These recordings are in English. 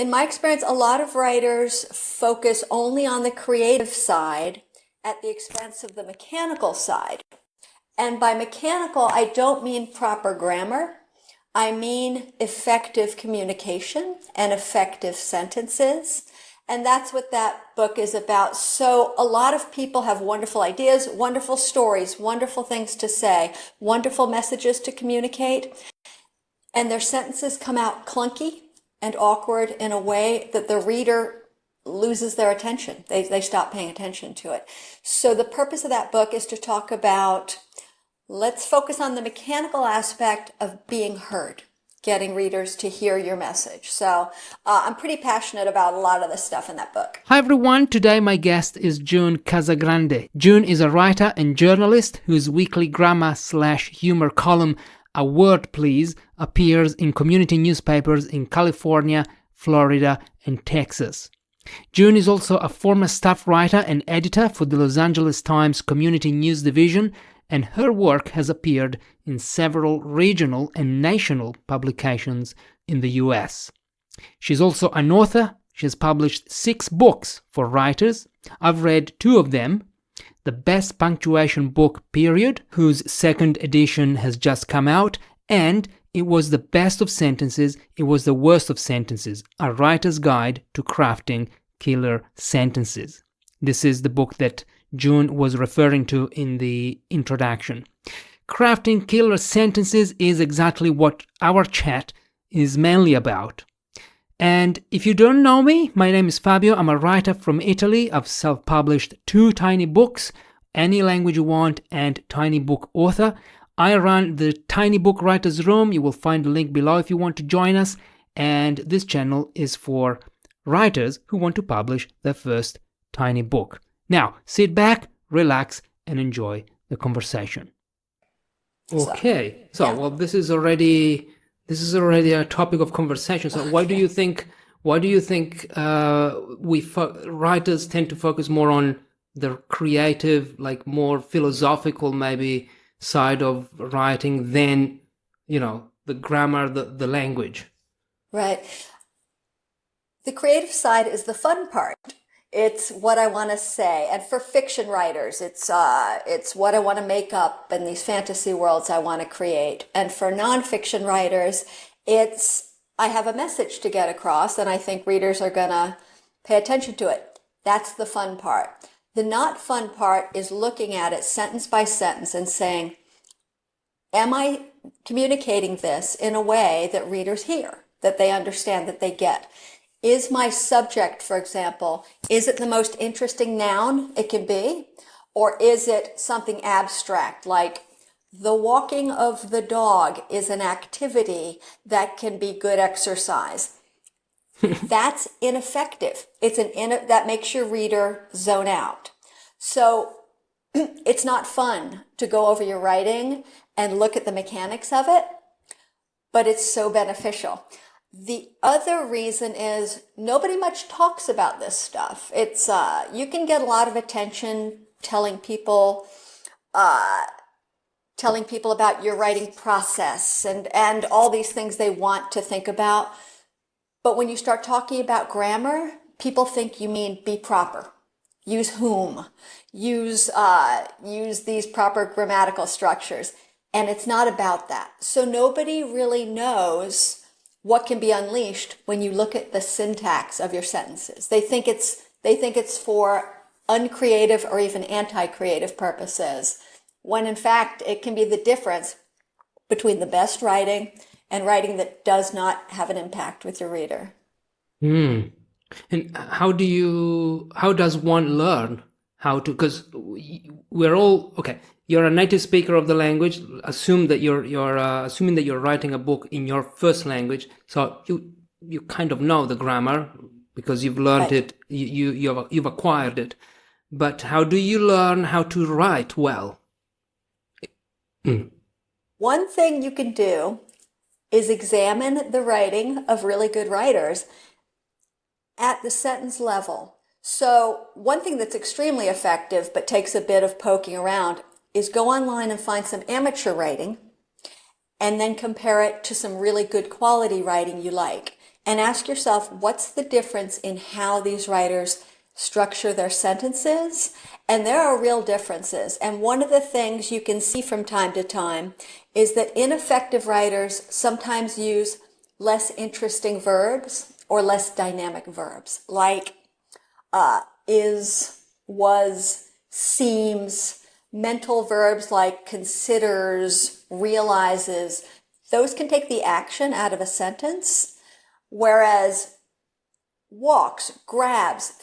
In my experience, a lot of writers focus only on the creative side at the expense of the mechanical side. And by mechanical, I don't mean proper grammar. I mean effective communication and effective sentences. And that's what that book is about. So a lot of people have wonderful ideas, wonderful stories, wonderful things to say, wonderful messages to communicate, and their sentences come out clunky and awkward in a way that the reader loses their attention. They stop paying attention to it. So the purpose of that book is to talk about, let's focus on the mechanical aspect of being heard, getting readers to hear your message. So I'm pretty passionate about a lot of the stuff in that book. Hi everyone, today my guest is June Casagrande. June is a writer and journalist whose weekly grammar/humor column, A Word Please, appears in community newspapers in California, Florida, and Texas. June is also a former staff writer and editor for the Los Angeles Times Community News Division, and her work has appeared in several regional and national publications in the US. She's also an author. She has published 6 books for writers. I've read 2 of them. The Best Punctuation Book, period, whose 2nd edition has just come out, and It Was the Best of Sentences, It Was the Worst of Sentences, a writer's guide to crafting killer sentences. This is the book that June was referring to in the introduction. Crafting killer sentences is exactly what our chat is mainly about. And if you don't know me, my name is Fabio. I'm a writer from Italy. I've self-published 2 tiny books, Any Language You Want and Tiny Book Author. I run the Tiny Book Writers Room. You will find the link below if you want to join us. And this channel is for writers who want to publish their first tiny book. Now, sit back, relax, and enjoy the conversation. Okay, well, this is already a topic of conversation. So, why do you think writers tend to focus more on the creative, like more philosophical, maybe side of writing than, the grammar, the language? Right. The creative side is the fun part. It's what I want to say. And for fiction writers, it's what I want to make up in these fantasy worlds I want to create. And for nonfiction writers, I have a message to get across, and I think readers are going to pay attention to it. That's the fun part. The not fun part is looking at it sentence by sentence and saying, am I communicating this in a way that readers hear, that they understand, that they get? Is my subject, for example, is it the most interesting noun it can be? Or is it something abstract like the walking of the dog is an activity that can be good exercise? That's ineffective. That makes your reader zone out. So it's not fun to go over your writing and look at the mechanics of it, but it's so beneficial. The other reason is nobody much talks about this stuff. It's you can get a lot of attention telling people about your writing process and all these things they want to think about. But when you start talking about grammar, people think you mean be proper, use whom, use these proper grammatical structures, and it's not about that. So nobody really knows what can be unleashed when you look at the syntax of your sentences. They think it's for uncreative or even anti-creative purposes, when in fact it can be the difference between the best writing and writing that does not have an impact with your reader. And how does one learn how to, because we're all, okay, you're a native speaker of the language. Assume that assuming that you're writing a book in your first language, so you kind of know the grammar because you've learned it, you've acquired it. But how do you learn how to write well? One thing you can do is examine the writing of really good writers at the sentence level. So one thing that's extremely effective but takes a bit of poking around is go online and find some amateur writing and then compare it to some really good quality writing you like. and ask yourself, what's the difference in how these writers structure their sentences? And there are real differences. And one of the things you can see from time to time is that ineffective writers sometimes use less interesting verbs or less dynamic verbs, like is, was, seems, mental verbs like considers, realizes. Those can take the action out of a sentence, whereas walks, grabs,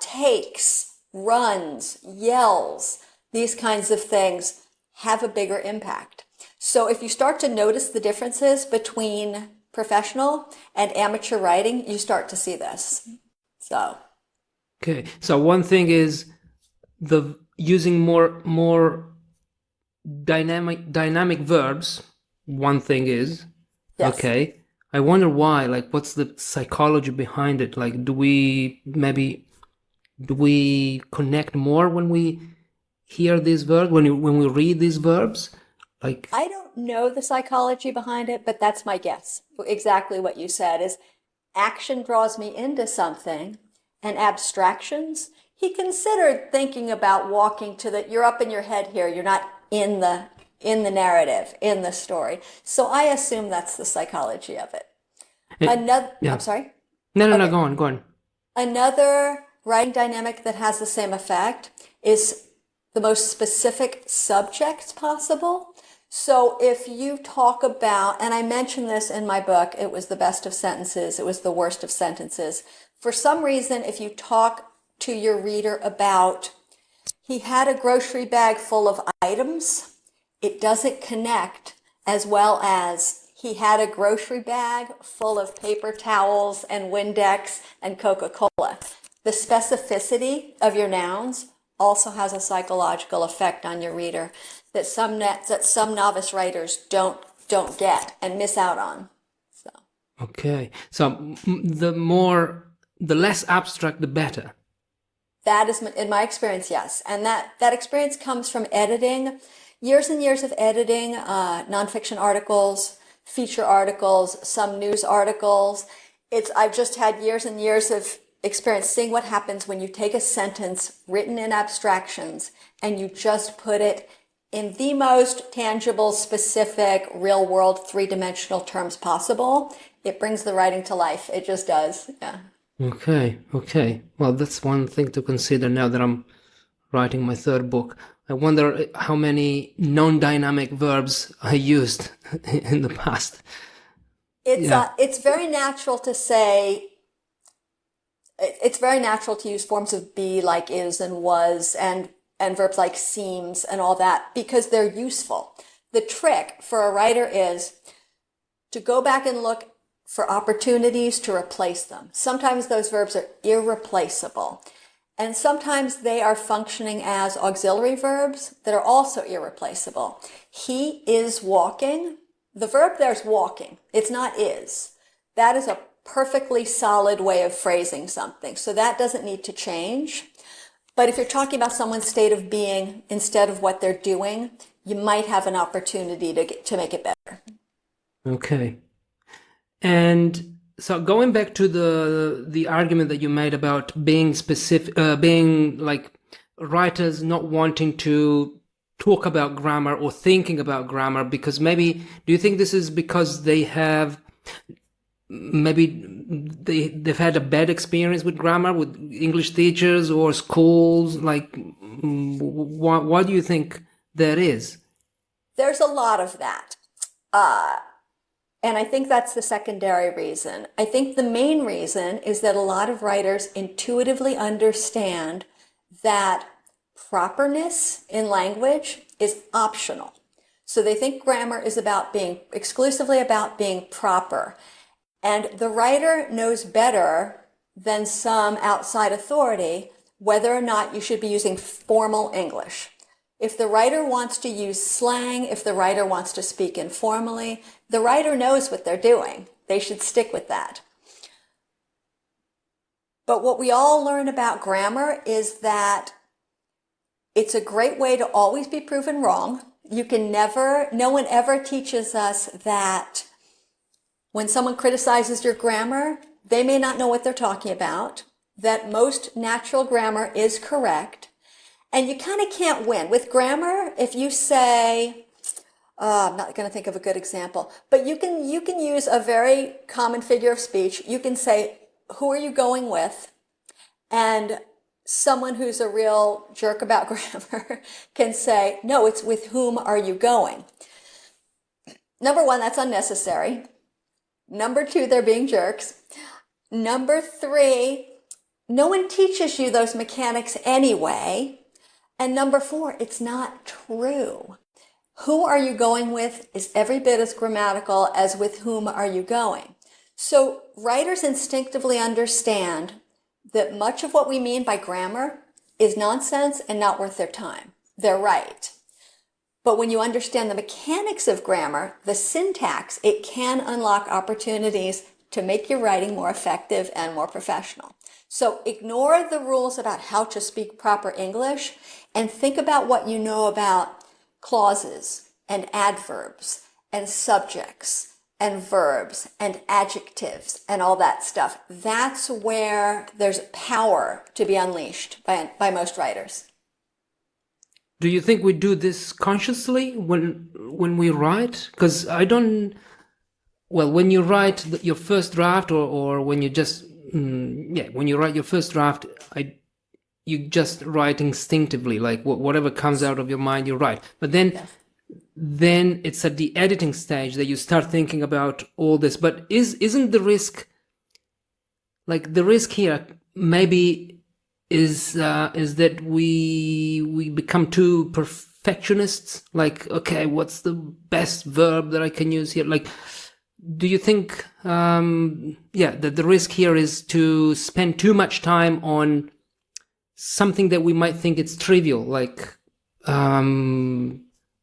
takes, runs, yells, these kinds of things have a bigger impact. So if you start to notice the differences between professional and amateur writing, you start to see this. So. Okay, so one thing is the using more dynamic verbs. One thing is, Yes. okay. I wonder why. Like, what's the psychology behind it? Like, do we connect more when we hear these verbs, when we read these verbs? Like, I don't know the psychology behind it, but that's my guess. Exactly what you said is action draws me into something, and abstractions. He considered thinking about walking to the, you're up in your head here, you're not in the narrative, in the story. So I assume that's the psychology of it. Another, yeah. I'm sorry? No, Okay. go on. Another writing dynamic that has the same effect is the most specific subjects possible. So if you talk about, and I mentioned this in my book, it was the best of sentences, it was the worst of sentences. For some reason, if you talk to your reader about, he had a grocery bag full of items, it doesn't connect as well as he had a grocery bag full of paper towels and Windex and Coca-Cola. The specificity of your nouns also has a psychological effect on your reader that some novice writers don't get and miss out on. So. Okay, so the less abstract, the better. That is, in my experience, yes. And that experience comes from editing, years and years of editing nonfiction articles, feature articles, some news articles. I've just had years and years of experience seeing what happens when you take a sentence written in abstractions and you just put it in the most tangible, specific, real world, three-dimensional terms possible. It brings the writing to life. It just does. Yeah. Okay. Well, that's one thing to consider now that I'm writing my third book. I wonder how many non-dynamic verbs I used in the past. It's very natural to say, it's very natural to use forms of be like is and was and verbs like seems and all that because they're useful. The trick for a writer is to go back and look for opportunities to replace them. Sometimes those verbs are irreplaceable. And sometimes they are functioning as auxiliary verbs that are also irreplaceable. He is walking. The verb there's walking. It's not is. That is a perfectly solid way of phrasing something. So that doesn't need to change. But if you're talking about someone's state of being instead of what they're doing, you might have an opportunity to make it better. Okay. And so going back to the argument that you made about being specific, being like writers not wanting to talk about grammar or thinking about grammar because maybe, do you think this is because they've had a bad experience with grammar with English teachers or schools? Like, why do you think that is? There's a lot of that. And I think that's the secondary reason. I think the main reason is that a lot of writers intuitively understand that properness in language is optional. So they think grammar is exclusively about being proper. And the writer knows better than some outside authority whether or not you should be using formal English. If the writer wants to use slang, if the writer wants to speak informally, the writer knows what they're doing. They should stick with that. But what we all learn about grammar is that it's a great way to always be proven wrong. No one ever teaches us that When someone criticizes your grammar, they may not know what they're talking about, that most natural grammar is correct, and you kind of can't win. With grammar, if you say, I'm not going to think of a good example, but you can use a very common figure of speech. You can say, who are you going with? And someone who's a real jerk about grammar can say, no, it's with whom are you going? Number one, that's unnecessary. Number two, they're being jerks. Number three, no one teaches you those mechanics anyway. And number four, it's not true. Who are you going with is every bit as grammatical as with whom are you going. So writers instinctively understand that much of what we mean by grammar is nonsense and not worth their time. They're right. But when you understand the mechanics of grammar, the syntax, it can unlock opportunities to make your writing more effective and more professional. So ignore the rules about how to speak proper English and think about what you know about clauses and adverbs and subjects and verbs and adjectives and all that stuff. That's where there's power to be unleashed by most writers. Do you think we do this consciously when we write? Because I don't. Well, when you write your first draft, or when you just when you write your first draft, you just write instinctively, like whatever comes out of your mind, you write. But then it's at the editing stage that you start thinking about all this. But isn't the risk, like the risk here, maybe is that we become too perfectionists? Like, okay, what's the best verb that I can use here? Like, do you think, that the risk here is to spend too much time on something that we might think it's trivial? Like,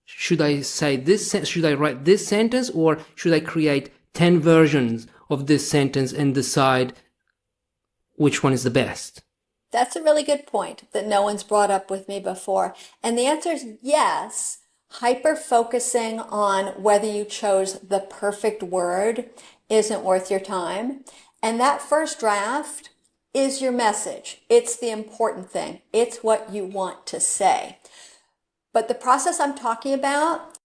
should I say this? Should I write this sentence, or should I create 10 versions of this sentence and decide which one is the best? That's a really good point that no one's brought up with me before. And the answer is yes. Hyper-focusing on whether you chose the perfect word isn't worth your time. And that first draft is your message. It's the important thing. It's what you want to say. But the process I'm talking about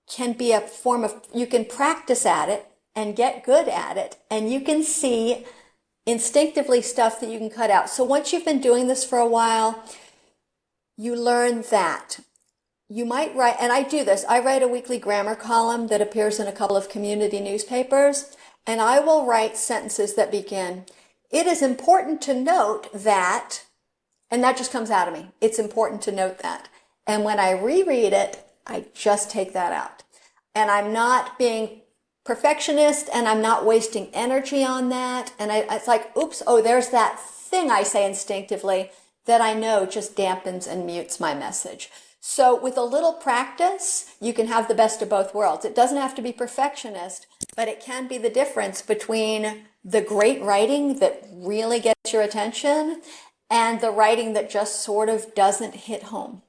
can be a form of, you can practice at it and get good at it, and you can see instinctively stuff that you can cut out. So once you've been doing this for a while, you learn that you might write, and I do this, I write a weekly grammar column that appears in a couple of community newspapers, and I will write sentences that begin, it is important to note that, and that just comes out of me. It's important to note that. And when I reread it, I just take that out. And I'm not being perfectionist, and I'm not wasting energy on that. And it's like, oops, there's that thing I say instinctively that I know just dampens and mutes my message. So with a little practice, you can have the best of both worlds. It doesn't have to be perfectionist, but it can be the difference between the great writing that really gets your attention and the writing that just sort of doesn't hit home.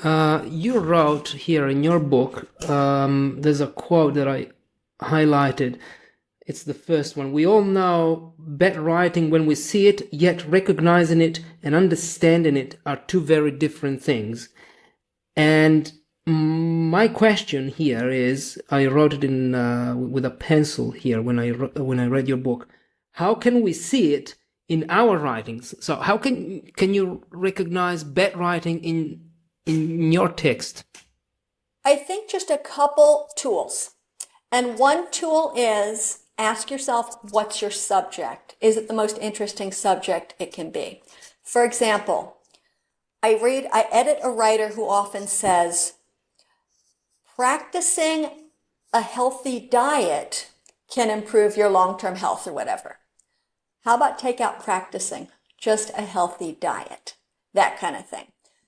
You wrote here in your book, there's a quote that I highlighted. It's the first one. We all know bad writing when we see it, yet recognizing it and understanding it are two very different things. And my question here is, I wrote it in with a pencil here when I read your book. How can we see it in our writings? So how can you recognize bad writing in your text? I think just a couple tools. And one tool is ask yourself, what's your subject? Is it the most interesting subject it can be? For example, I edit a writer who often says, practicing a healthy diet can improve your long-term health or whatever. How about take out practicing, just a healthy diet, that kind of thing.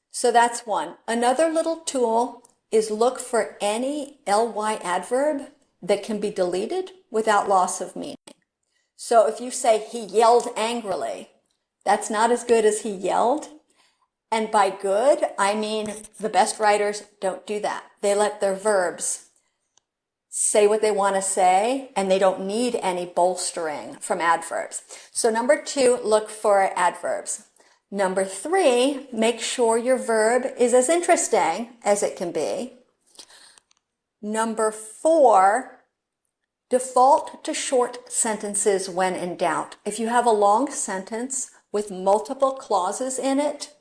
So that's one. Another little tool is look for any ly adverb that can be deleted without loss of meaning. So if you say he yelled angrily, that's not as good as he yelled. And by good, I mean the best writers don't do that. They let their verbs say what they want to say, and they don't need any bolstering from adverbs. So number 2, look for adverbs. Number 3, make sure your verb is as interesting as it can be. Number 4, default to short sentences when in doubt. If you have a long sentence with multiple clauses in it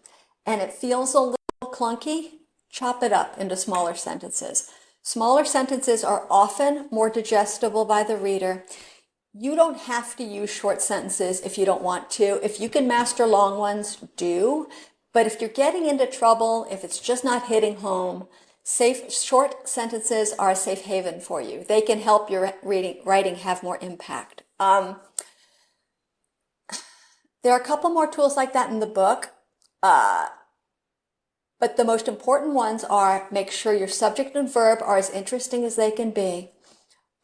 and it feels a little clunky, chop it up into smaller sentences. Smaller sentences are often more digestible by the reader. You don't have to use short sentences if you don't want to. If you can master long ones, do. But if you're getting into trouble, if it's just not hitting home, short sentences are a safe haven for you. They can help your writing have more impact. There are a couple more tools like that in the book. But the most important ones are make sure your subject and verb are as interesting as they can be.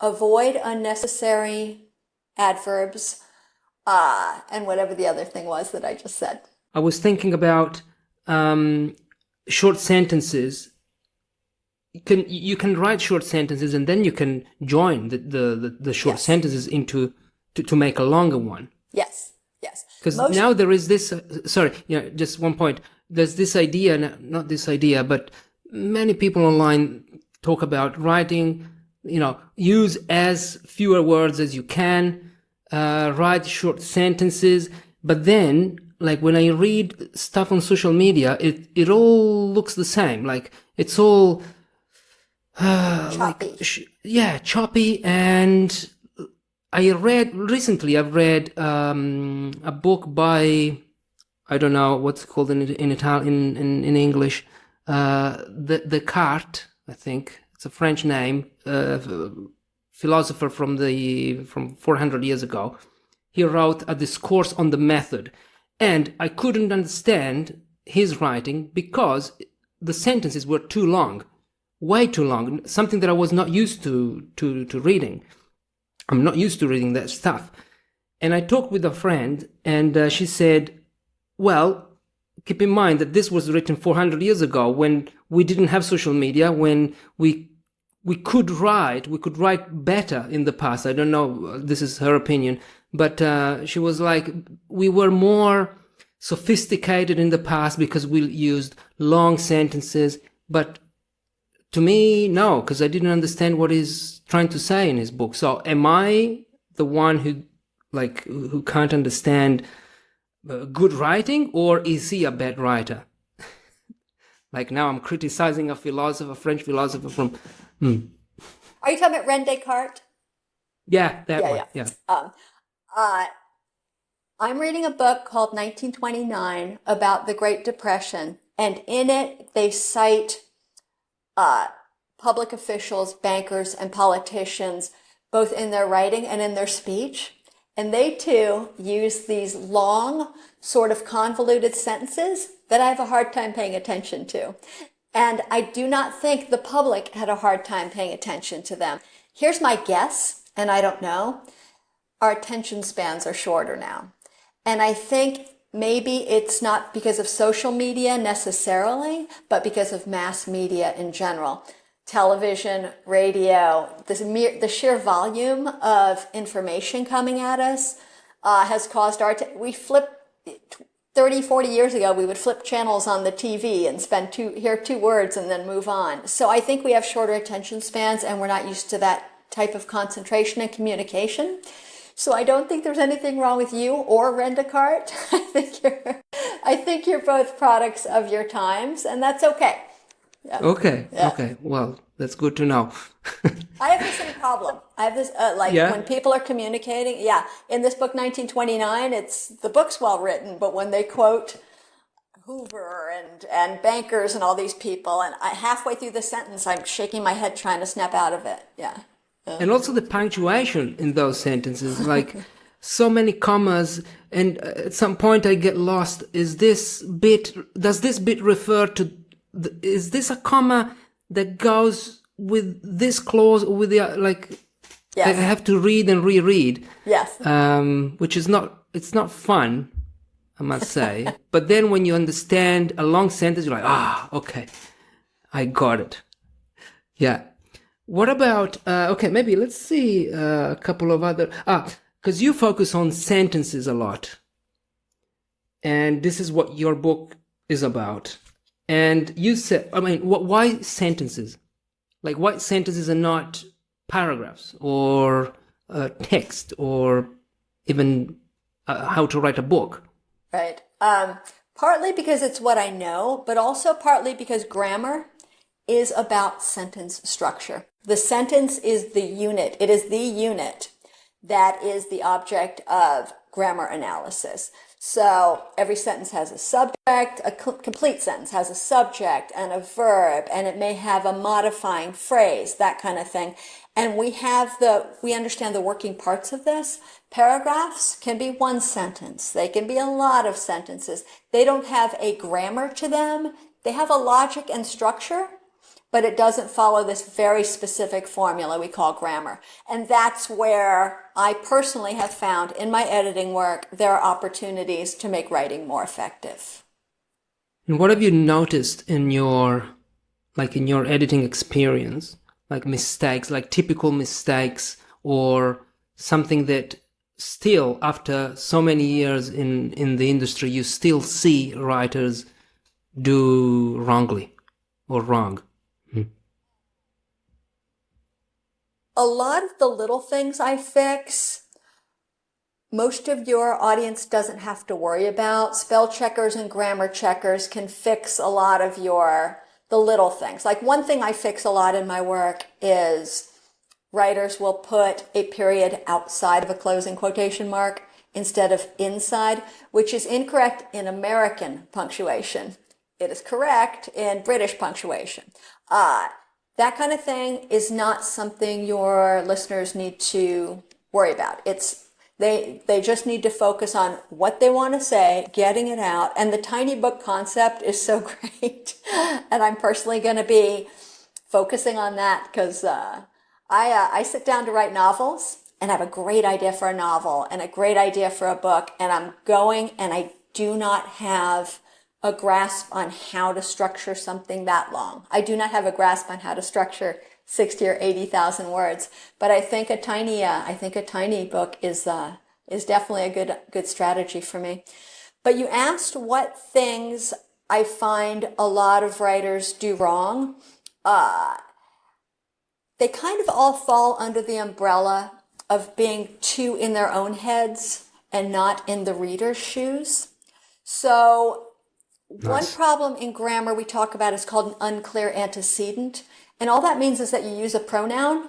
Avoid unnecessary adverbs, and whatever the other thing was that I just said. I was thinking about short sentences. You can write short sentences and then you can join the short sentences into to make a longer one. Yes. Because now there is this. Just one point. There's this idea, not this idea, but many people online talk about writing. Use as fewer words as you can. Write short sentences, but then, like when I read stuff on social media, it all looks the same. Like it's all choppy. Choppy. And I've read a book by, I don't know what's it called in Italian, in English, Descartes, I think it's a French name, philosopher from 400 years ago. He wrote a discourse on the method, and I couldn't understand his writing because the sentences were too long, way too long, something that I was not used to reading. I'm not used to reading that stuff. And I talked with a friend, and she said, well, keep in mind that this was written 400 years ago when we didn't have social media, when we could write better in the past. I don't know, this is her opinion, but she was like, we were more sophisticated in the past because we used long sentences. But to me, no, because I didn't understand what he's trying to say in his book. So am I the one who can't understand good writing, or is he a bad writer? Like now I'm criticizing a French philosopher from... Are you talking about René Descartes? Yeah, that one. Yeah. I'm reading a book called 1929 about the Great Depression, and in it they cite public officials, bankers, and politicians, both in their writing and in their speech. And they too use these long, sort of convoluted sentences that I have a hard time paying attention to. And I do not think the public had a hard time paying attention to them. Here's my guess, and I don't know. Our attention spans are shorter now. And I think maybe it's not because of social media necessarily, but because of mass media in general. Television, radio, the sheer volume of information coming at us has caused we flip 30, 40 years ago, we would flip channels on the TV and hear two words and then move on. So I think we have shorter attention spans and we're not used to that type of concentration and communication. So I don't think there's anything wrong with you or René Descartes. I think you're both products of your times, and that's okay. Yeah. Okay. Yeah. Okay. Well, that's good to know. I have the same problem. I have this, when people are communicating, in this book, 1929, the book's well written, but when they quote Hoover and bankers and all these people, and halfway through the sentence, I'm shaking my head trying to snap out of it. Yeah. And also the punctuation in those sentences, like so many commas, and at some point I get lost. Does this bit refer to, is this a comma that goes with this clause or with the, Yes. I have to read and reread. Yes. Which is it's not fun, I must say. But then when you understand a long sentence, you're like, okay, I got it. Yeah. What about, okay, maybe let's see a couple of other, because you focus on sentences a lot, and this is what your book is about. And you said, I mean, why sentences? Like, why sentences are not paragraphs or text or even how to write a book? Right. Partly because it's what I know, but also partly because grammar is about sentence structure. The sentence is the unit. It is the unit that is the object of grammar analysis. So every sentence has a subject, a complete sentence has a subject and a verb, and it may have a modifying phrase, that kind of thing. And we understand the working parts of this. Paragraphs can be one sentence. They can be a lot of sentences. They don't have a grammar to them. They have a logic and structure, but it doesn't follow this very specific formula we call grammar. And that's where I personally have found in my editing work, there are opportunities to make writing more effective. And what have you noticed in in your editing experience, like mistakes, like typical mistakes, or something that still, after so many years in the industry, you still see writers do wrongly or wrong? A lot of the little things I fix, most of your audience doesn't have to worry about. Spell checkers and grammar checkers can fix a lot of the little things. Like one thing I fix a lot in my work is writers will put a period outside of a closing quotation mark instead of inside, which is incorrect in American punctuation. It is correct in British punctuation. That kind of thing is not something your listeners need to worry about. They just need to focus on what they want to say, getting it out, and the tiny book concept is so great. And I'm personally going to be focusing on that because I sit down to write novels and have a great idea for a novel and a great idea for a book, and I'm going and I do not have a grasp on how to structure something that long. I do not have a grasp on how to structure 60 or 80,000 words, but I think a tiny book is definitely a good strategy for me. But you asked what things I find a lot of writers do wrong. They kind of all fall under the umbrella of being too in their own heads and not in the reader's shoes. So one Nice. problem in grammar we talk about is called an unclear antecedent. And all that means is that you use a pronoun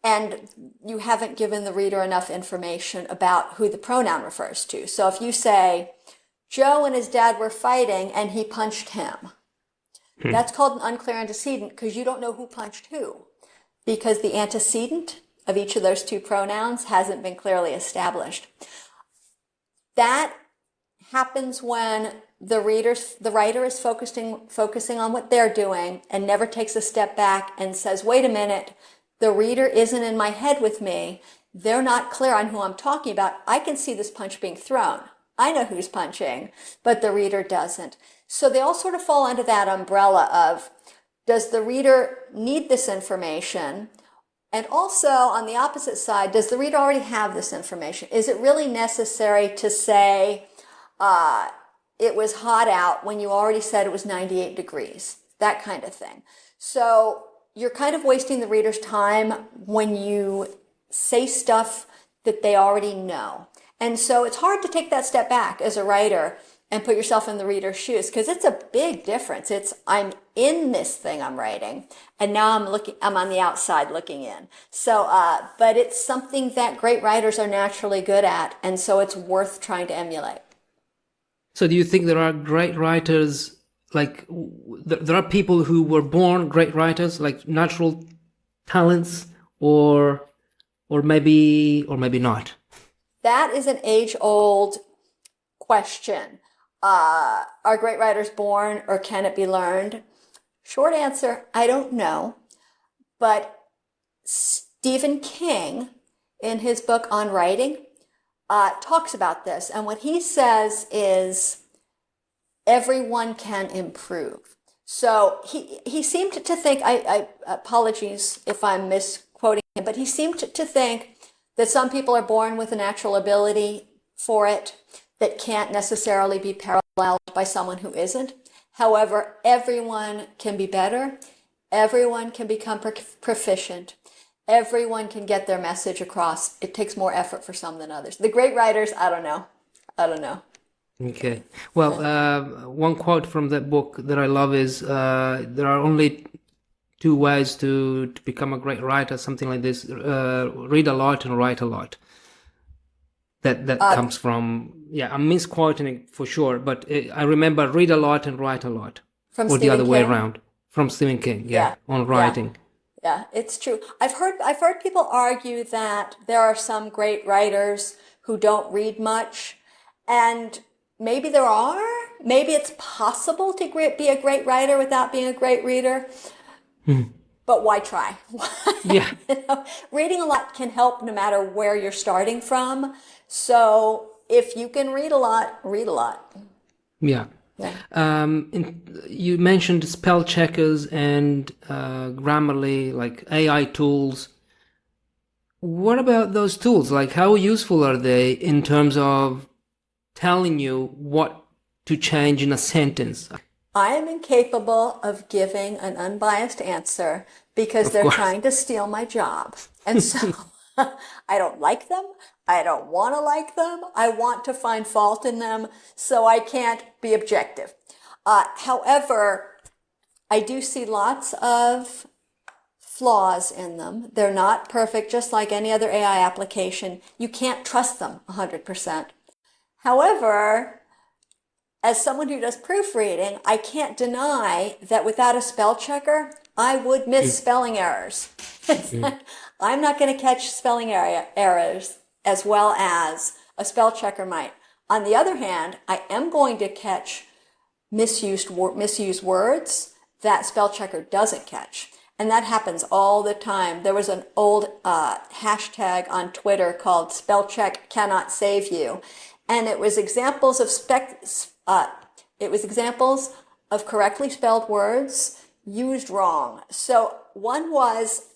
and you haven't given the reader enough information about who the pronoun refers to. So if you say, Joe and his dad were fighting and he punched him, that's called an unclear antecedent because you don't know who punched who, because the antecedent of each of those two pronouns hasn't been clearly established. That happens when the writer is focusing on what they're doing and never takes a step back and says, wait a minute, the reader isn't in my head with me. They're not clear on who I'm talking about. I can see this punch being thrown. I know who's punching, but the reader doesn't. So they all sort of fall under that umbrella of, does the reader need this information? And also, on the opposite side, does the reader already have this information? Is it really necessary to say, it was hot out when you already said it was 98 degrees? That kind of thing. So you're kind of wasting the reader's time when you say stuff that they already know. And so it's hard to take that step back as a writer and put yourself in the reader's shoes because it's a big difference. I'm in this thing I'm writing and now I'm on the outside looking in. So, but it's something that great writers are naturally good at. And so it's worth trying to emulate. So do you think there are great writers, like there are people who were born great writers, like natural talents, or maybe not? That is an age-old question. Are great writers born or can it be learned? Short answer, I don't know. But Stephen King, in his book on writing, talks about this. And what he says is everyone can improve. So he seemed to think, I apologies if I'm misquoting him, but he seemed to think that some people are born with a natural ability for it that can't necessarily be paralleled by someone who isn't. However, everyone can be better. Everyone can become proficient. Everyone can get their message across. It takes more effort for some than others. The great writers, I don't know. I don't know. Okay. Well, one quote from that book that I love is there are only two ways to become a great writer, something like this. Read a lot and write a lot. That comes from, yeah, I'm misquoting it for sure, but I remember read a lot and write a lot. From Or the Stephen other way King? around. From Stephen King, Yeah. on Yeah. writing. Yeah, it's true. I've heard people argue that there are some great writers who don't read much, and maybe there are. Maybe it's possible to be a great writer without being a great reader. But why try? Yeah. Reading a lot can help no matter where you're starting from. So if you can read a lot, read a lot. Yeah. Yeah. You mentioned spell checkers and Grammarly, like AI tools. What about those tools? Like, how useful are they in terms of telling you what to change in a sentence? I am incapable of giving an unbiased answer because Of they're course. trying to steal my job. And so I don't like them. I don't want to like them. I want to find fault in them, so I can't be objective. However, I do see lots of flaws in them. They're not perfect, just like any other AI application. You can't trust them 100%. However, as someone who does proofreading, I can't deny that without a spell checker, I would miss spelling errors. I'm not going to catch spelling errors as well as a spell checker might. On the other hand, I am going to catch misused words that spell checker doesn't catch. And that happens all the time. There was an old hashtag on Twitter called spell check cannot save you. And it was examples of correctly spelled words used wrong. So one was,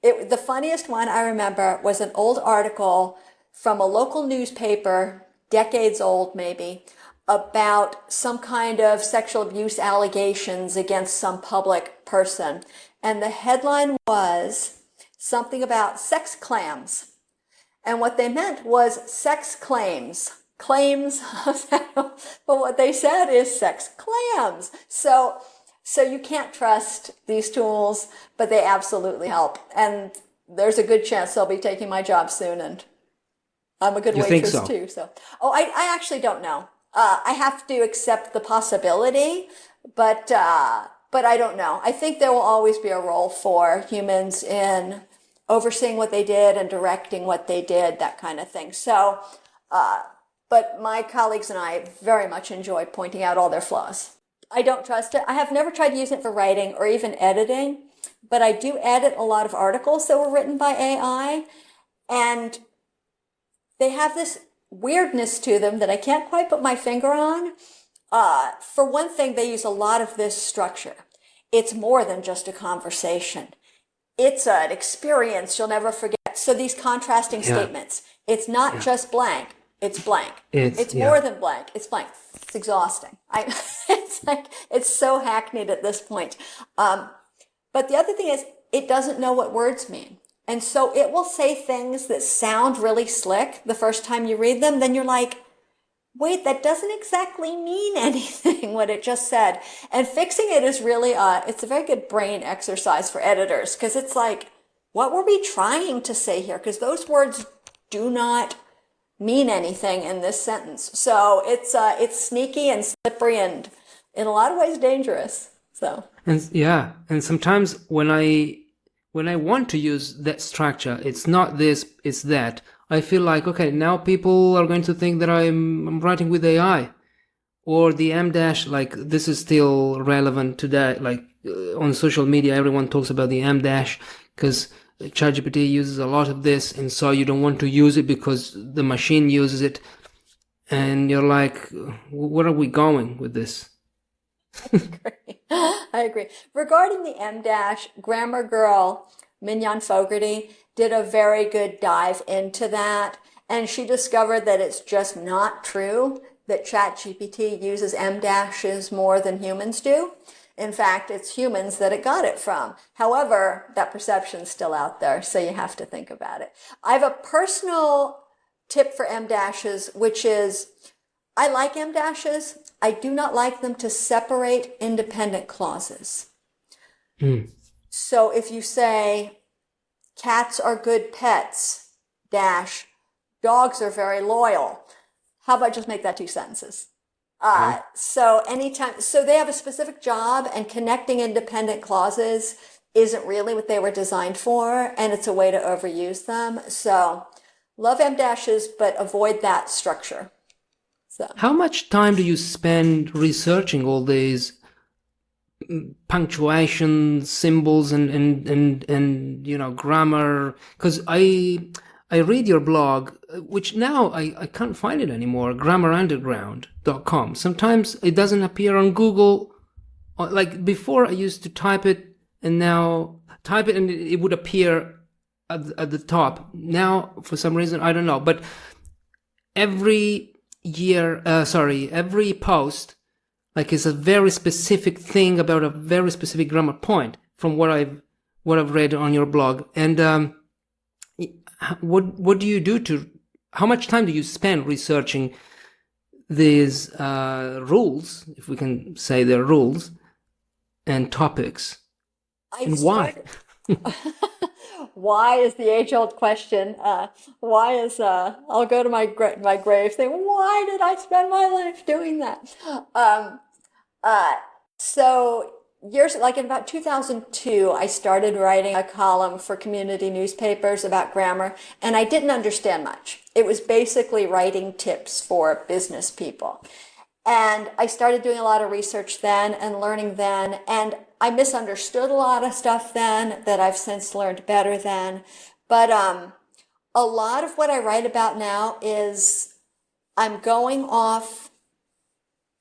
the funniest one I remember was an old article from a local newspaper, decades old maybe, about some kind of sexual abuse allegations against some public person. And the headline was something about sex clams. And what they meant was sex claims. Claims, but what they said is sex clams. So you can't trust these tools, but they absolutely help. And there's a good chance they'll be taking my job soon, and I'm a good You think waitress so? too. So, I actually don't know. I have to accept the possibility, but I don't know. I think there will always be a role for humans in overseeing what they did and directing what they did, that kind of thing. So, but my colleagues and I very much enjoy pointing out all their flaws. I don't trust it. I have never tried using it for writing or even editing, but I do edit a lot of articles that were written by AI, and they have this weirdness to them that I can't quite put my finger on. For one thing, they use a lot of this structure. It's more than just a conversation. It's an experience you'll never forget. So these contrasting statements, it's not just blank, it's blank. It's more than blank, it's blank. It's exhausting. It's so hackneyed at this point. But the other thing is, it doesn't know what words mean. And so it will say things that sound really slick the first time you read them. Then you're like, wait, that doesn't exactly mean anything, what it just said. And fixing it is really, it's a very good brain exercise for editors, because it's like, what were we trying to say here? Because those words do not mean anything in this sentence. So it's sneaky and slippery and in a lot of ways dangerous. So. And sometimes when I want to use that structure, it's not this, it's that. I feel like, okay, now people are going to think that I'm writing with AI, or the M dash. Like, this is still relevant today. Like on social media, everyone talks about the M dash because ChatGPT uses a lot of this, and so you don't want to use it because the machine uses it, and you're like, where are we going with this? agree. I agree. Regarding the M dash, grammar girl Mignon Fogarty did a very good dive into that, and she discovered that it's just not true that ChatGPT uses M dashes more than humans do. In fact, it's humans that it got it from. However, that perception's still out there, so you have to think about it. I have a personal tip for M dashes, which is I like M dashes. I do not like them to separate independent clauses. So if you say, cats are good pets, dash, dogs are very loyal, how about just make that two sentences? So they have a specific job, and connecting independent clauses isn't really what they were designed for, and it's a way to overuse them. So love M dashes, but avoid that structure. So How much time do you spend researching all these punctuation symbols and grammar? Because I read your blog, which now I can't find it anymore, grammarunderground.com. Sometimes it doesn't appear on Google. Like before I used to type it, and now type it and it would appear at the top. Now for some reason I don't know, but every post like is a very specific thing about a very specific grammar point from what I've read on your blog. And what do you do to? How much time do you spend researching these rules, if we can say they're rules, and topics? Why? Why is the age-old question. Why is I'll go to my grave saying, why did I spend my life doing that? So years, like in about 2002, I started writing a column for community newspapers about grammar, and I didn't understand much. It was basically writing tips for business people. And I started doing a lot of research then and learning then, and I misunderstood a lot of stuff then that I've since learned better then. But a lot of what I write about now is I'm going off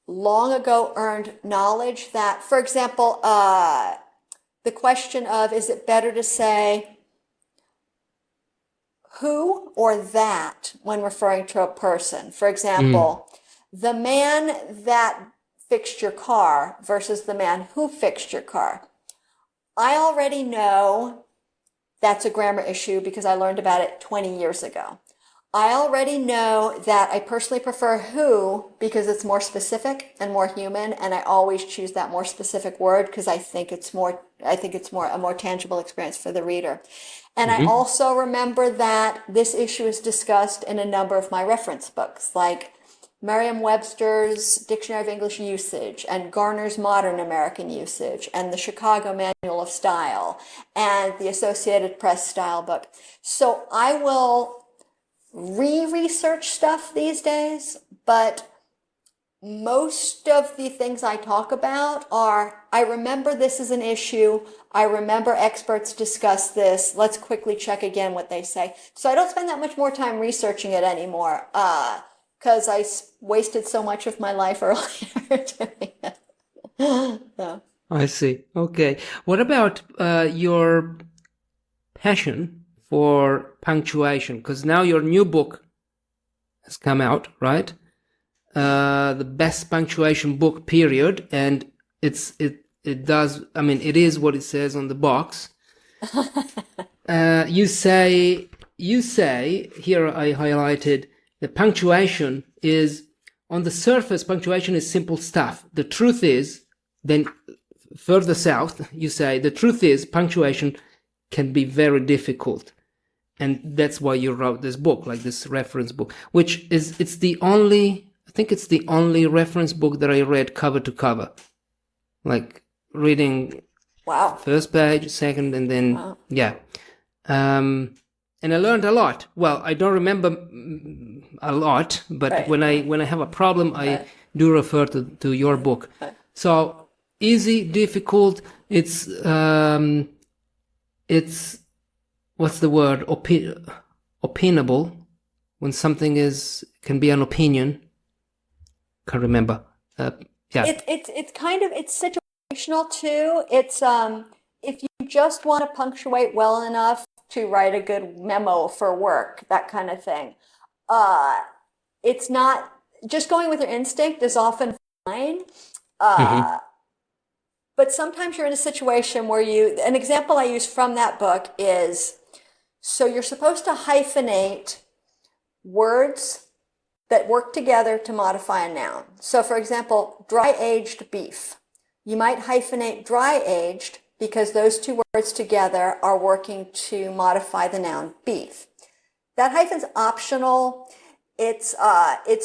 long ago earned knowledge that, for example, the question of, is it better to say who or that when referring to a person? For example, the man that fixed your car versus the man who fixed your car. I already know that's a grammar issue because I learned about it 20 years ago. I already know that I personally prefer who because it's more specific and more human, and I always choose that more specific word because I think it's a more tangible experience for the reader. And I also remember that this issue is discussed in a number of my reference books, like Merriam-Webster's Dictionary of English Usage and Garner's Modern American Usage and the Chicago Manual of Style and the Associated Press Style Book. So I will research stuff these days, but most of the things I talk about are, I remember this is an issue, I remember experts discuss this, let's quickly check again what they say. So I don't spend that much more time researching it anymore, because I wasted so much of my life earlier doing it. So. I see. Okay. What about your passion for punctuation? Because now your new book has come out, right? The best punctuation book, period. And it is what it says on the box. You say here I highlighted, the punctuation is, on the surface, punctuation is simple stuff. The truth is, then further south, you say, the truth is punctuation can be very difficult. And that's why you wrote this book, like this reference book, which is, I think it's the only reference book that I read cover to cover. Like reading first page, second, and then, and I learned a lot. Well, I don't remember a lot, but when I have a problem, I do refer to your book. So easy, difficult. It's what's the word? Opinable. When something can be an opinion. Can't remember. Yeah. It's situational too. It's if you just want to punctuate well enough to write a good memo for work, that kind of thing. Uh, it's not just going with your instinct is often fine. Hmm. Uh, but sometimes you're in a situation where an example I use from that book is, so you're supposed to hyphenate words that work together to modify a noun. So for example, dry aged beef. You might hyphenate dry aged because those two words together are working to modify the noun beef. That hyphen's optional. It's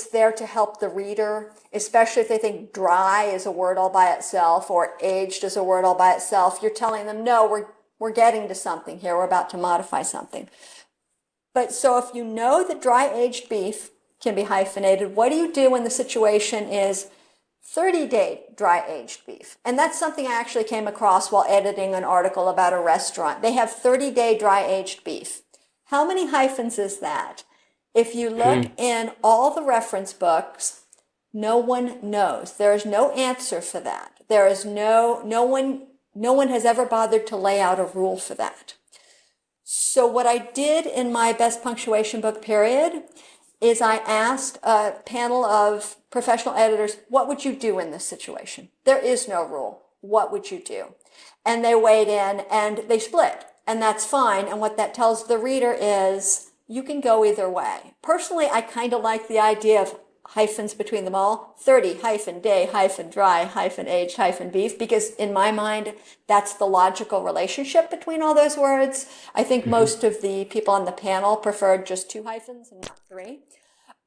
there to help the reader, especially if they think dry is a word all by itself or aged is a word all by itself. You're telling them, no, we're getting to something here. We're about to modify something. But so if you know that dry aged beef can be hyphenated, what do you do when the situation is 30-day dry aged beef? And that's something I actually came across while editing an article about a restaurant. They have 30-day dry aged beef. How many hyphens is that? If you look in all the reference books, no one knows. There is no answer for that. There is no one has ever bothered to lay out a rule for that. So what I did in my best punctuation book period is I asked a panel of professional editors, what would you do in this situation? There is no rule. What would you do? And they weighed in and they split. And that's fine. And what that tells the reader is you can go either way. Personally, I kind of like the idea of hyphens between them all, 30 hyphen day hyphen dry hyphen aged hyphen beef, because in my mind, that's the logical relationship between all those words. I think most of the people on the panel preferred just 2 hyphens and not 3.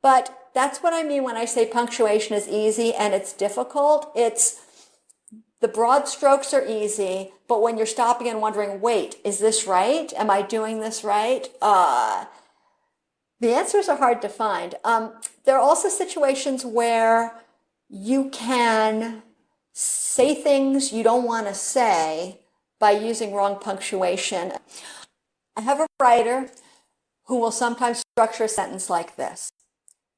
But that's what I mean when I say punctuation is easy and it's difficult. It's the broad strokes are easy, but when you're stopping and wondering, wait, is this right? Am I doing this right? The answers are hard to find. There are also situations where you can say things you don't want to say by using wrong punctuation. I have a writer who will sometimes structure a sentence like this.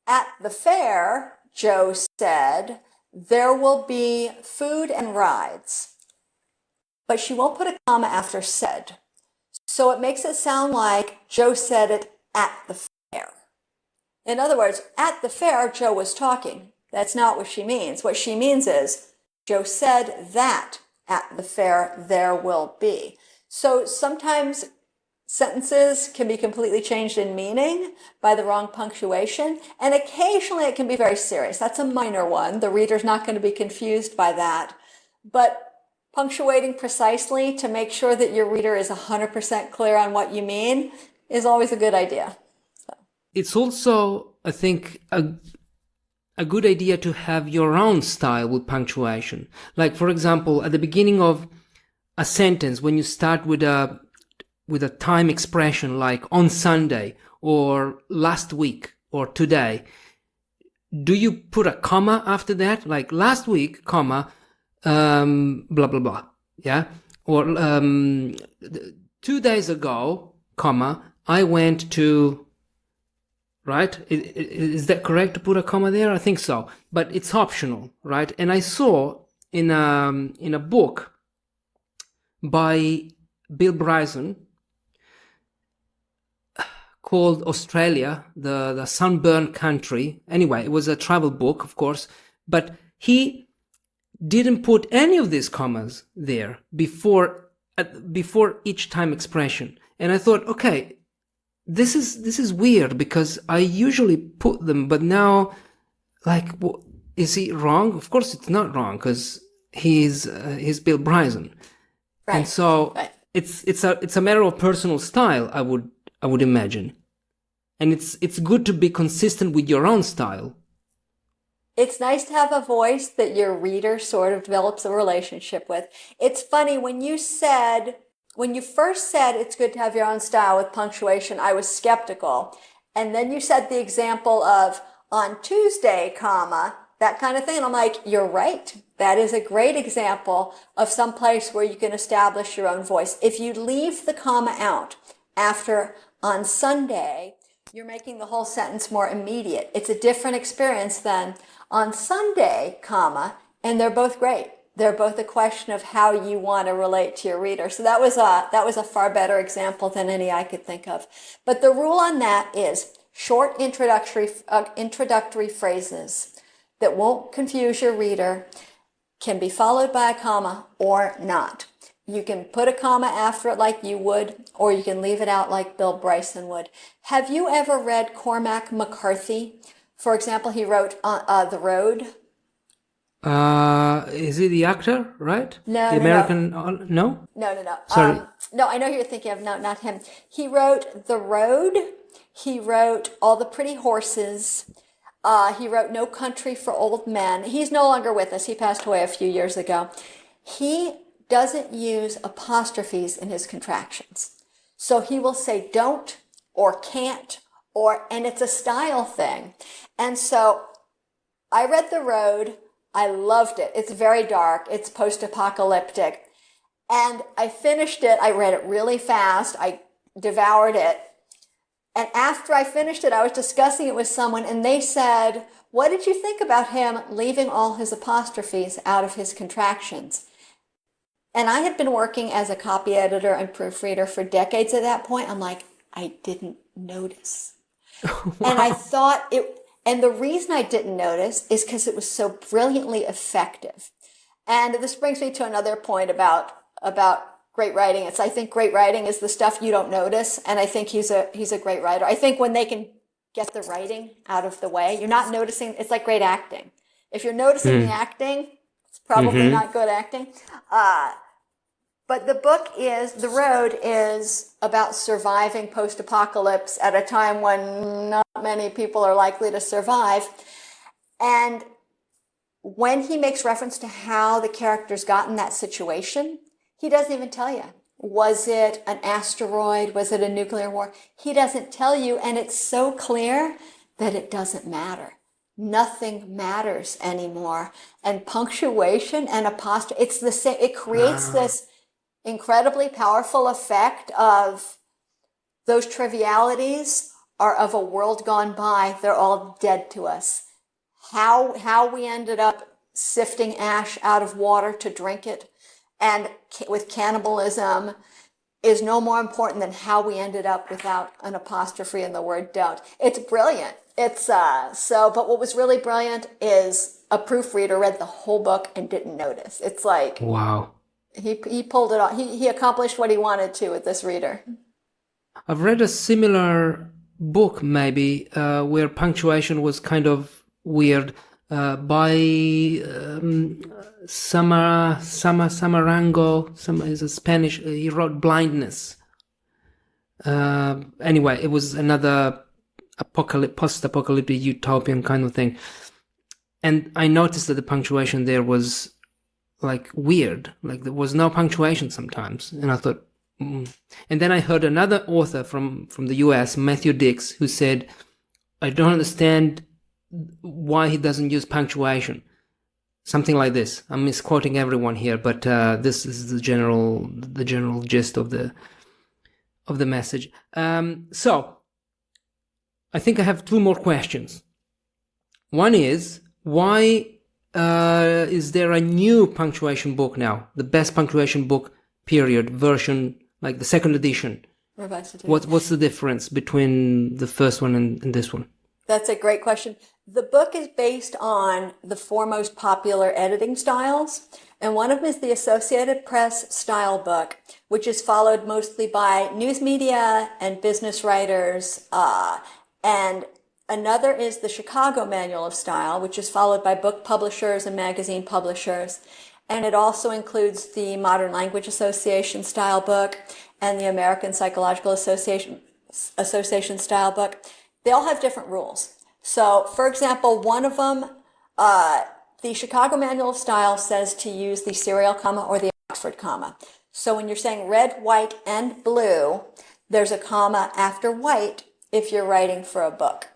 At the fair, Joe said, there will be food and rides. But she won't put a comma after said. So it makes it sound like Joe said it at the fair. In other words, at the fair, Joe was talking. That's not what she means. What she means is, Joe said that at the fair there will be. So sometimes sentences can be completely changed in meaning by the wrong punctuation, and occasionally it can be very serious. That's a minor one. The reader's not going to be confused by that. But punctuating precisely to make sure that your reader is 100% clear on what you mean is always a good idea. It's also, I think, a good idea to have your own style with punctuation. Like, for example, at the beginning of a sentence, when you start with a time expression like on Sunday or last week or today, do you put a comma after that? Like last week, comma, blah, blah, blah. Yeah. Or 2 days ago, comma, I went to, right? Is that correct to put a comma there? I think so. But it's optional, right? And I saw in a book by Bill Bryson, called Australia, the sunburned country. Anyway, it was a travel book, of course, but he didn't put any of these commas there before each time expression. And I thought, okay, this is weird because I usually put them, but now, like, is he wrong? Of course, it's not wrong because he's Bill Bryson, Right. and so Right. it's a matter of personal style. I would imagine. And it's good to be consistent with your own style. It's nice to have a voice that your reader sort of develops a relationship with. It's funny, when you first said it's good to have your own style with punctuation, I was skeptical. And then you said the example of on Tuesday, comma, that kind of thing. And I'm like, you're right. That is a great example of some place where you can establish your own voice. If you leave the comma out after on Sunday, you're making the whole sentence more immediate. It's a different experience than on Sunday, comma, And they're both great. They're both a question of how you want to relate to your reader. So that was a far better example than any I could think of. But the rule on that is short introductory phrases that won't confuse your reader can be followed by a comma or not. You can put a comma after it like you would, or you can leave it out like Bill Bryson would. Have you ever read Cormac McCarthy? For example, he wrote The Road. Is he the actor, right? No, The no, no. American, no? No. Sorry. No, I know who you're thinking of. No, not him. He wrote The Road. He wrote All the Pretty Horses. He wrote No Country for Old Men. He's no longer with us. He passed away a few years ago. He doesn't use apostrophes in his contractions. So he will say don't or can't and it's a style thing. And so I read The Road. I loved it. It's very dark. It's post-apocalyptic. And I finished it. I read it really fast. I devoured it. And after I finished it, I was discussing it with someone and they said, what did you think about him leaving all his apostrophes out of his contractions? And I had been working as a copy editor and proofreader for decades at that point. I'm like, I didn't notice. Wow. And I thought and the reason I didn't notice is because it was so brilliantly effective. And this brings me to another point about great writing. I think great writing is the stuff you don't notice. And I think he's a great writer. I think when they can get the writing out of the way, you're not noticing. It's like great acting. If you're noticing the acting, it's probably not good acting. But The Road is about surviving post-apocalypse at a time when not many people are likely to survive. And when he makes reference to how the characters got in that situation, he doesn't even tell you. Was it an asteroid? Was it a nuclear war? He doesn't tell you, and it's so clear that it doesn't matter. Nothing matters anymore. And punctuation and apostrophe, it's the same. It creates this incredibly powerful effect of those trivialities are of a world gone by. They're all dead to us. How we ended up sifting ash out of water to drink it and with cannibalism is no more important than how we ended up without an apostrophe in the word don't. It's brilliant. But what was really brilliant is a proofreader read the whole book and didn't notice. It's like, Wow. He pulled it off. He accomplished what he wanted to with this reader. I've read a similar book, maybe, where punctuation was kind of weird, by Samarango. Is a Spanish. He wrote Blindness. Anyway, it was another post-apocalyptic utopian kind of thing, and I noticed that the punctuation there was like weird, like there was no punctuation sometimes, and I thought, and then I heard another author from the US, Matthew Dix, who said, I don't understand why he doesn't use punctuation, something like this. I'm misquoting everyone here, but this is the general gist of the message. So I think I have two more questions. One is, why is there a new punctuation book now? The best punctuation book, period, version, like the second edition. Revised edition. What's the difference between the first one and this one? That's a great question. The book is based on the four most popular editing styles, and one of them is the Associated Press style book, which is followed mostly by news media and business writers, and another is the Chicago Manual of Style, which is followed by book publishers and magazine publishers. And it also includes the Modern Language Association style book and the American Psychological Association style book. They all have different rules. So, for example, one of them, the Chicago Manual of Style says to use the serial comma or the Oxford comma. So when you're saying red, white, and blue, there's a comma after white if you're writing for a book.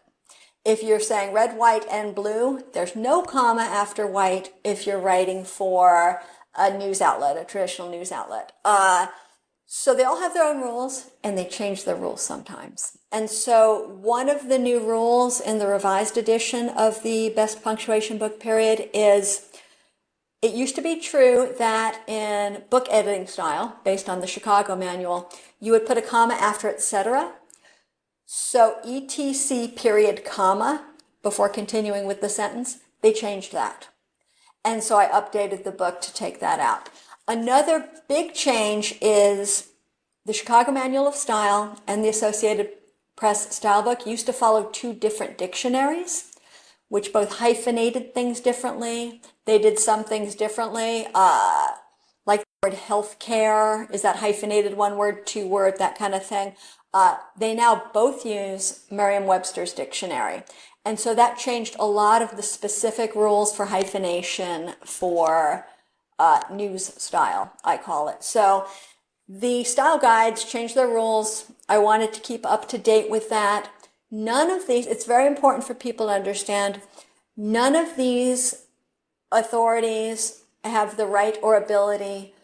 If you're saying red, white, and blue, there's no comma after white if you're writing for a news outlet, a traditional news outlet. So they all have their own rules, and they change their rules sometimes. And so one of the new rules in the revised edition of the Best Punctuation Book period is It used to be true that in book editing style, based on the Chicago manual, you would put a comma after etc. So etc period comma before continuing with the sentence, they changed that. And so I updated the book to take that out. Another big change is the Chicago Manual of Style and the Associated Press Style Book used to follow two different dictionaries, which both hyphenated things differently. They did some things differently, like the word healthcare. Is that hyphenated, one word, two word, that kind of thing. They now both use Merriam-Webster's dictionary. And so that changed a lot of the specific rules for hyphenation for news style, I call it. So the style guides changed their rules. I wanted to keep up to date with that. None of these, it's very important for people to understand, none of these authorities have the right or ability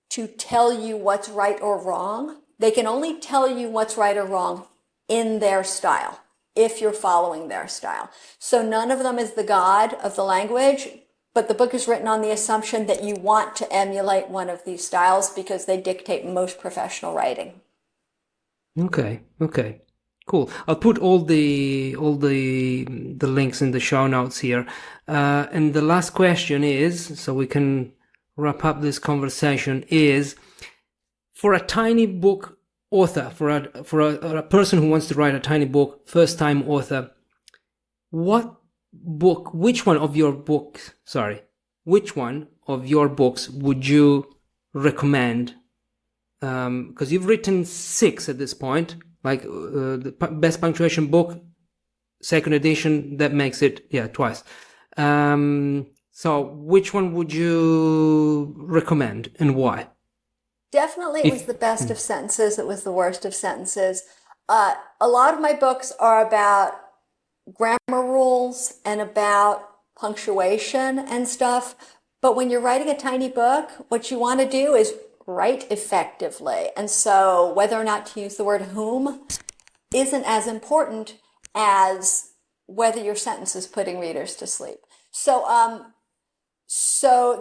to tell you what's right or wrong. They can only tell you what's right or wrong in their style, if you're following their style. So none of them is the god of the language, but the book is written on the assumption that you want to emulate one of these styles because they dictate most professional writing. Okay. Cool. I'll put all the links in the show notes here. And the last question is, so we can wrap up this conversation, is for a tiny book author, for a person who wants to write a tiny book, first time author, which one of your books would you recommend? Because you've written 6 at this point, like the best punctuation book, second edition, that makes it, twice. So which one would you recommend and why? Definitely it was the best of sentences. It was the worst of sentences. A lot of my books are about grammar rules and about punctuation and stuff. But when you're writing a tiny book, what you want to do is write effectively. And so whether or not to use the word whom isn't as important as whether your sentence is putting readers to sleep. So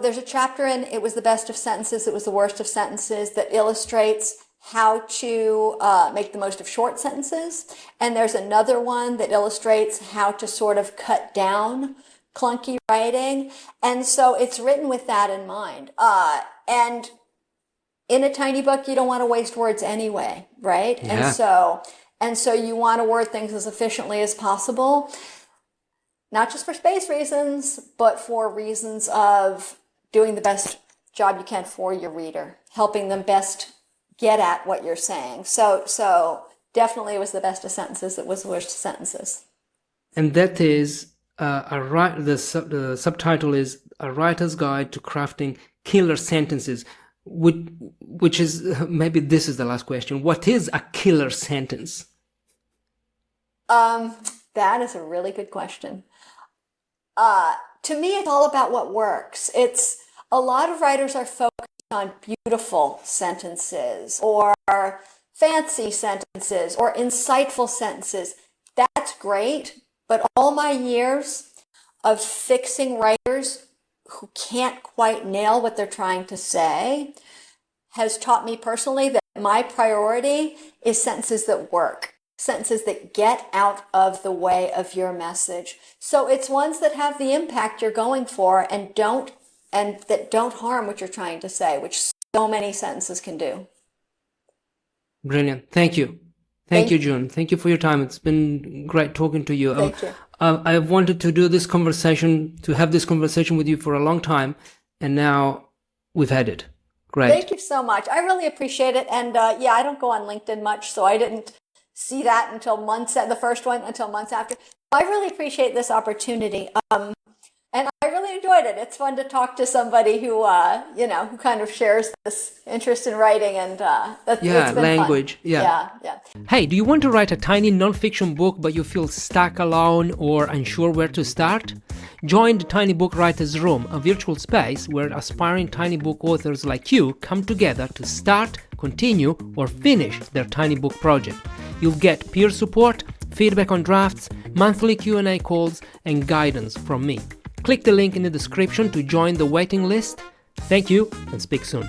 there's a chapter in It Was the Best of Sentences, It Was the Worst of Sentences that illustrates how to make the most of short sentences. And there's another one that illustrates how to sort of cut down clunky writing. And so it's written with that in mind. And in a tiny book, you don't want to waste words anyway, right? Yeah. And so you want to word things as efficiently as possible. Not just for space reasons, but for reasons of doing the best job you can for your reader, helping them best get at what you're saying. So definitely it was the best of sentences. It was the worst of sentences. And that is the subtitle is A Writer's Guide to Crafting Killer Sentences, which is, maybe this is the last question. What is a killer sentence? That is a really good question. To me, it's all about what works. It's a lot of writers are focused on beautiful sentences or fancy sentences or insightful sentences. That's great, but all my years of fixing writers who can't quite nail what they're trying to say has taught me personally that my priority is sentences that work. Sentences that get out of the way of your message. So it's ones that have the impact you're going for and that don't harm what you're trying to say, which so many sentences can do. Brilliant. Thank you. Thank you, June. Thank you for your time. It's been great talking to you. Thank you. I've wanted to have this conversation with you for a long time, and now we've had it. Great. Thank you so much. I really appreciate it. And I don't go on LinkedIn much, so I didn't see that until months after. I really appreciate this opportunity. And I really enjoyed it. It's fun to talk to somebody who kind of shares this interest in writing and it's been language. Fun. Yeah. Hey, do you want to write a tiny non-fiction book but you feel stuck alone or unsure where to start? Join the Tiny Book Writers Room, a virtual space where aspiring tiny book authors like you come together to start, continue, or finish their tiny book project. You'll get peer support, feedback on drafts, monthly Q&A calls, and guidance from me. Click the link in the description to join the waiting list. Thank you and speak soon.